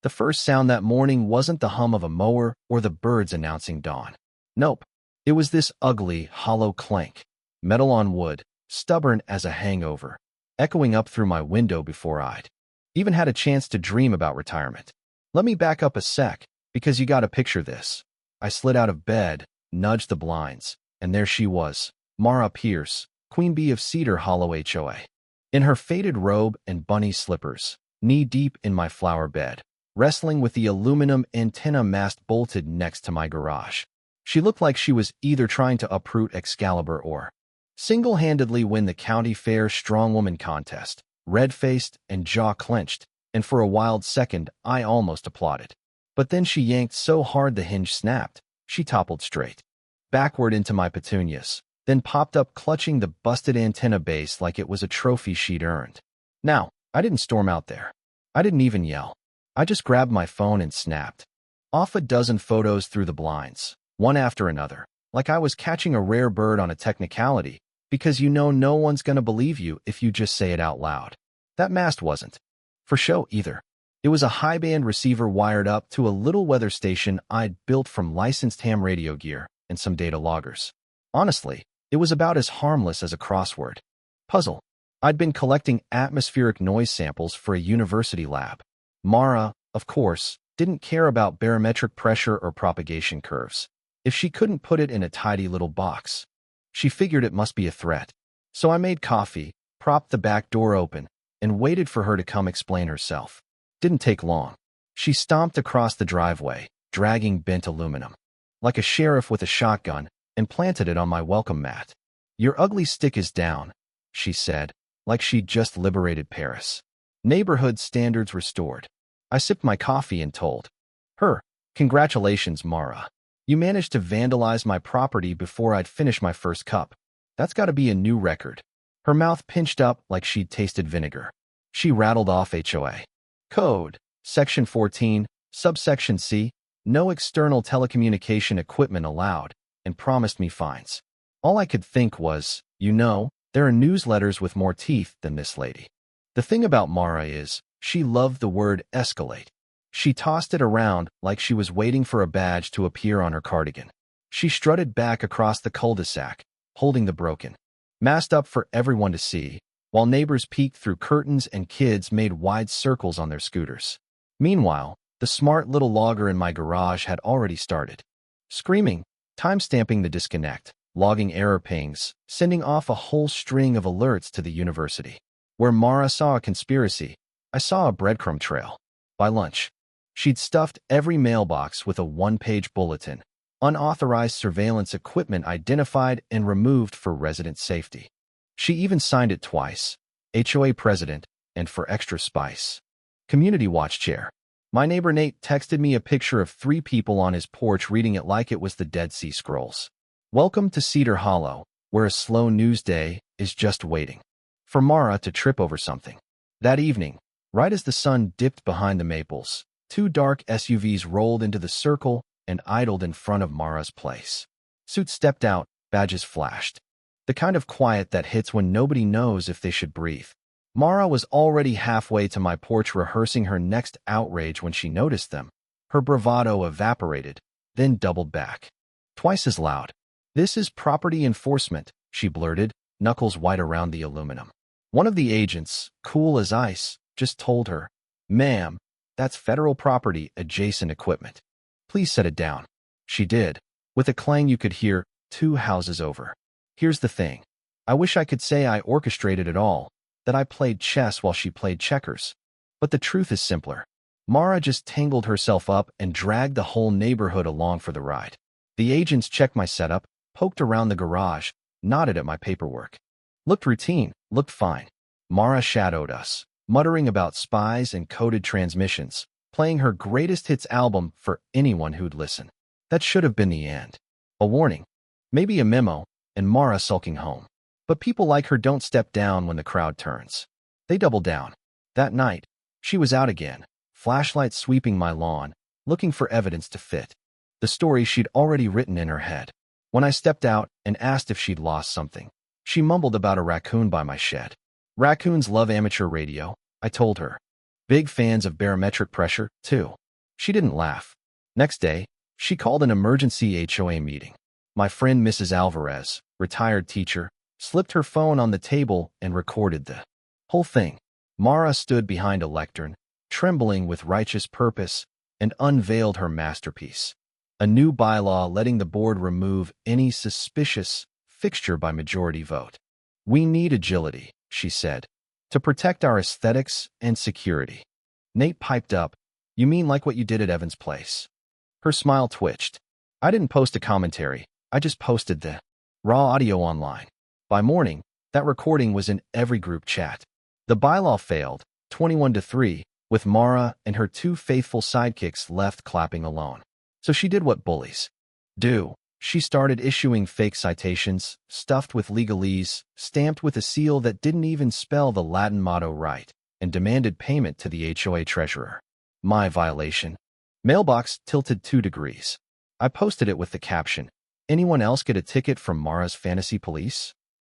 The first sound that morning wasn't the hum of a mower or the birds announcing dawn. Nope. It was this ugly, hollow clank, metal on wood, stubborn as a hangover, echoing up through my window before I'd even had a chance to dream about retirement. Let me back up a sec, because you gotta picture this. I slid out of bed, nudged the blinds, and there she was, Mara Pierce, Queen Bee of Cedar Hollow HOA. In her faded robe and bunny slippers, knee-deep in my flower bed, wrestling with the aluminum antenna mast bolted next to my garage. She looked like she was either trying to uproot Excalibur or single-handedly win the county fair strongwoman contest, red-faced and jaw-clenched, and for a wild second I almost applauded. But then she yanked so hard the hinge snapped, she toppled straight backward into my petunias, then popped up clutching the busted antenna base like it was a trophy she'd earned. Now, I didn't storm out there. I didn't even yell. I just grabbed my phone and snapped off a dozen photos through the blinds, one after another, like I was catching a rare bird on a technicality, because you know no one's gonna believe you if you just say it out loud. That mast wasn't for show either. It was a high-band receiver wired up to a little weather station I'd built from licensed ham radio gear and some data loggers. Honestly, it was about as harmless as a crossword puzzle. I'd been collecting atmospheric noise samples for a university lab. Mara, of course, didn't care about barometric pressure or propagation curves. If she couldn't put it in a tidy little box, she figured it must be a threat. So I made coffee, propped the back door open, and waited for her to come explain herself. Didn't take long. She stomped across the driveway, dragging bent aluminum, like a sheriff with a shotgun, and planted it on my welcome mat. "Your ugly stick is down," she said, like she'd just liberated Paris. Neighborhood standards restored. I sipped my coffee and told her, "Congratulations, Mara. You managed to vandalize my property before I'd finished my first cup. That's gotta be a new record." Her mouth pinched up like she'd tasted vinegar. She rattled off HOA code, Section 14, subsection C, no external telecommunication equipment allowed, and promised me fines. All I could think was, there are newsletters with more teeth than this lady. The thing about Mara is, she loved the word escalate. She tossed it around like she was waiting for a badge to appear on her cardigan. She strutted back across the cul-de-sac, holding the broken mast up for everyone to see, while neighbors peeked through curtains and kids made wide circles on their scooters. Meanwhile, the smart little logger in my garage had already started screaming, time-stamping the disconnect, logging error pings, sending off a whole string of alerts to the university. Where Mara saw a conspiracy, I saw a breadcrumb trail. By lunch, she'd stuffed every mailbox with a one-page bulletin, unauthorized surveillance equipment identified and removed for resident safety. She even signed it twice, HOA president, and for extra spice, community watch chair. My neighbor Nate texted me a picture of 3 people on his porch reading it like it was the Dead Sea Scrolls. Welcome to Cedar Hollow, where a slow news day is just waiting for Mara to trip over something. That evening, right as the sun dipped behind the maples, 2 dark SUVs rolled into the circle and idled in front of Mara's place. Suits stepped out, badges flashed. The kind of quiet that hits when nobody knows if they should breathe. Mara was already halfway to my porch rehearsing her next outrage when she noticed them. Her bravado evaporated, then doubled back. Twice as loud. "This is property enforcement," she blurted, knuckles white around the aluminum. One of the agents, cool as ice, just told her, "Ma'am, that's federal property adjacent equipment. Please set it down." She did, with a clang you could hear 2 houses over. Here's the thing. I wish I could say I orchestrated it all, that I played chess while she played checkers. But the truth is simpler. Mara just tangled herself up and dragged the whole neighborhood along for the ride. The agents checked my setup, poked around the garage, nodded at my paperwork. Looked routine, looked fine. Mara shadowed us, muttering about spies and coded transmissions, playing her greatest hits album for anyone who'd listen. That should have been the end. A warning. Maybe a memo, and Mara sulking home. But people like her don't step down when the crowd turns. They double down. That night, she was out again, flashlight sweeping my lawn, looking for evidence to fit the story she'd already written in her head. When I stepped out and asked if she'd lost something, she mumbled about a raccoon by my shed. "Raccoons love amateur radio," I told her. Big fans of barometric pressure, too. She didn't laugh. Next day, she called an emergency HOA meeting. My friend Mrs. Alvarez, retired teacher, slipped her phone on the table and recorded the whole thing. Mara stood behind a lectern, trembling with righteous purpose, and unveiled her masterpiece. A new bylaw letting the board remove any suspicious fixture by majority vote. "We need agility," she said, "to protect our aesthetics and security." Nate piped up, "You mean like what you did at Evans Place?" Her smile twitched. "I didn't post a commentary. I just posted the raw audio online." By morning, that recording was in every group chat. The bylaw failed, 21-3, with Mara and her two faithful sidekicks left clapping alone. So she did what bullies do. She started issuing fake citations, stuffed with legalese, stamped with a seal that didn't even spell the Latin motto right, and demanded payment to the HOA treasurer. My violation. Mailbox tilted 2 degrees. I posted it with the caption, "Anyone else get a ticket from Mara's fantasy police?"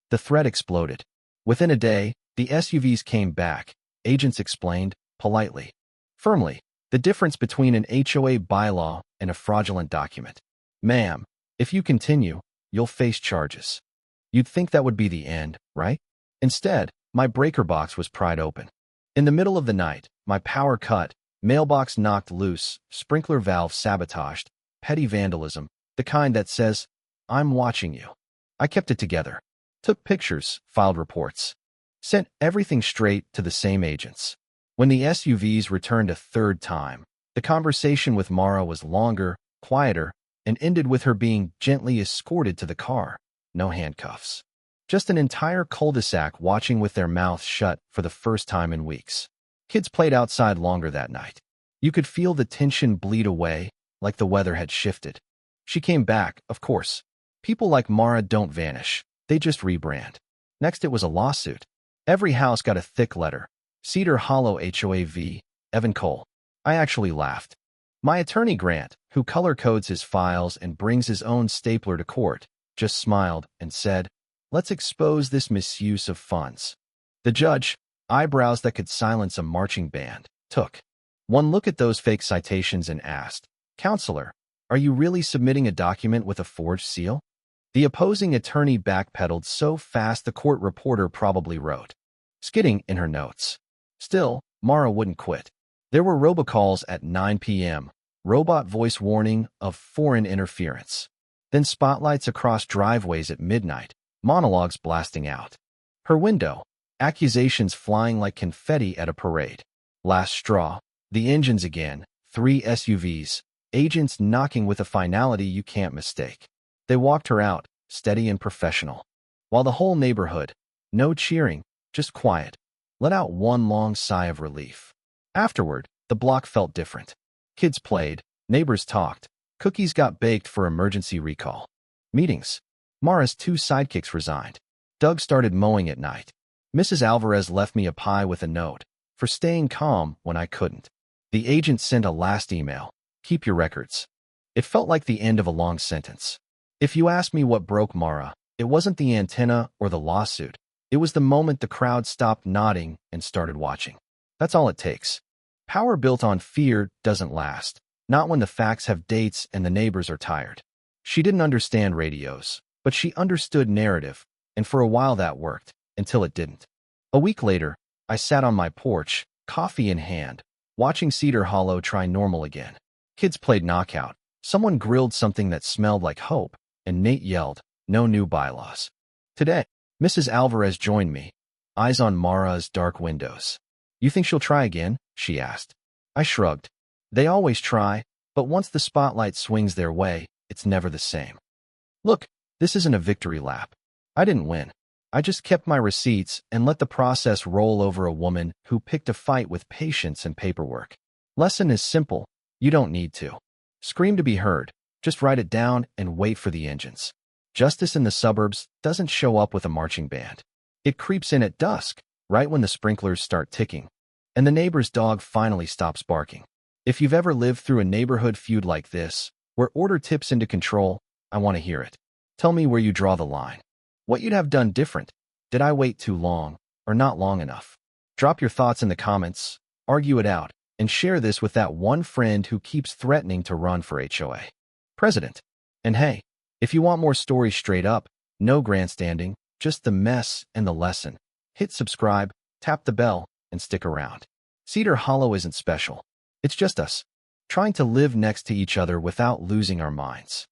The thread exploded. Within a day, the SUVs came back. Agents explained, politely, firmly, the difference between an HOA bylaw and a fraudulent document. "Ma'am, if you continue, you'll face charges." You'd think that would be the end, right? Instead, my breaker box was pried open. In the middle of the night, my power cut, mailbox knocked loose, sprinkler valve sabotaged, petty vandalism, the kind that says, "I'm watching you." I kept it together. Took pictures, filed reports. Sent everything straight to the same agents. When the SUVs returned a third time, the conversation with Mara was longer, quieter, and ended with her being gently escorted to the car. No handcuffs. Just an entire cul-de-sac watching with their mouths shut for the first time in weeks. Kids played outside longer that night. You could feel the tension bleed away, like the weather had shifted. She came back, of course. People like Mara don't vanish. They just rebrand. Next it was a lawsuit. Every house got a thick letter. Cedar Hollow HOA v. Evan Cole. I actually laughed. My attorney Grant, who color codes his files and brings his own stapler to court, just smiled and said, "Let's expose this misuse of funds." The judge, eyebrows that could silence a marching band, took one look at those fake citations and asked, "Counselor, are you really submitting a document with a forged seal?" The opposing attorney backpedaled so fast the court reporter probably wrote, "Skidding," in her notes. Still, Mara wouldn't quit. There were robocalls at 9 p.m., robot voice warning of foreign interference. Then spotlights across driveways at midnight, monologues blasting out. Her window, accusations flying like confetti at a parade. Last straw, the engines again, 3 SUVs, agents knocking with a finality you can't mistake. They walked her out, steady and professional. While the whole neighborhood, no cheering, just quiet, let out one long sigh of relief. Afterward, the block felt different. Kids played, neighbors talked, cookies got baked for emergency recall. Meetings. Mara's 2 sidekicks resigned. Doug started mowing at night. Mrs. Alvarez left me a pie with a note, for staying calm when I couldn't. The agent sent a last email, "Keep your records." It felt like the end of a long sentence. If you ask me what broke Mara, it wasn't the antenna or the lawsuit. It was the moment the crowd stopped nodding and started watching. That's all it takes. Power built on fear doesn't last, not when the facts have dates and the neighbors are tired. She didn't understand radios, but she understood narrative, and for a while that worked, until it didn't. A week later, I sat on my porch, coffee in hand, watching Cedar Hollow try normal again. Kids played knockout. Someone grilled something that smelled like hope, and Nate yelled, "No new bylaws." Today, Mrs. Alvarez joined me, eyes on Mara's dark windows. "You think she'll try again?" she asked. I shrugged. They always try, but once the spotlight swings their way, it's never the same. Look, this isn't a victory lap. I didn't win. I just kept my receipts and let the process roll over a woman who picked a fight with patience and paperwork. Lesson is simple. You don't need to scream to be heard. Just write it down and wait for the engines. Justice in the suburbs doesn't show up with a marching band. It creeps in at dusk, right when the sprinklers start ticking, and the neighbor's dog finally stops barking. If you've ever lived through a neighborhood feud like this, where order tips into control, I want to hear it. Tell me where you draw the line. What you'd have done different. Did I wait too long, or not long enough? Drop your thoughts in the comments. argue it out, and share this with that one friend who keeps threatening to run for HOA president. And hey, if you want more stories straight up, no grandstanding, just the mess and the lesson, hit subscribe, tap the bell, and stick around. Cedar Hollow isn't special. It's just us, trying to live next to each other without losing our minds.